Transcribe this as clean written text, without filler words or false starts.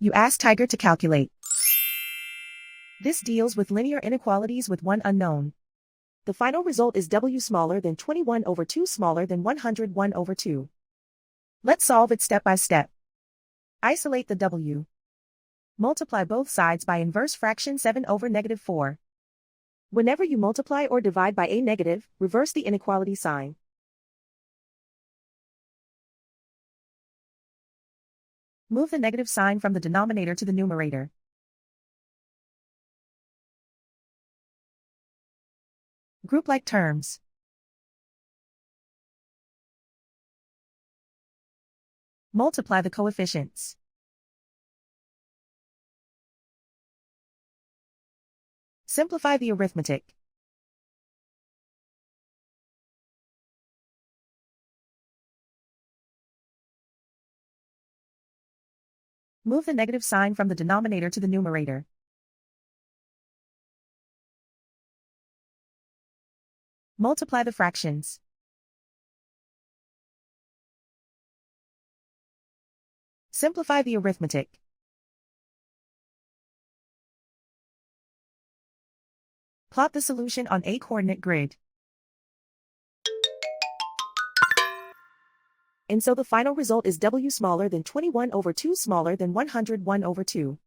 You ask Tiger to calculate. This deals with linear inequalities with one unknown. The final result is W smaller than 21 over 2 smaller than 101 over 2. Let's solve it step by step. Isolate the W. Multiply both sides by inverse fraction 7 over -4. Whenever you multiply or divide by a negative, reverse the inequality sign. Move the negative sign from the denominator to the numerator. Group like terms. Multiply the coefficients. Simplify the arithmetic. Move the negative sign from the denominator to the numerator. Multiply the fractions. Simplify the arithmetic. Plot the solution on a coordinate grid. And so the final result is W smaller than 21 over 2 smaller than 101 over 2.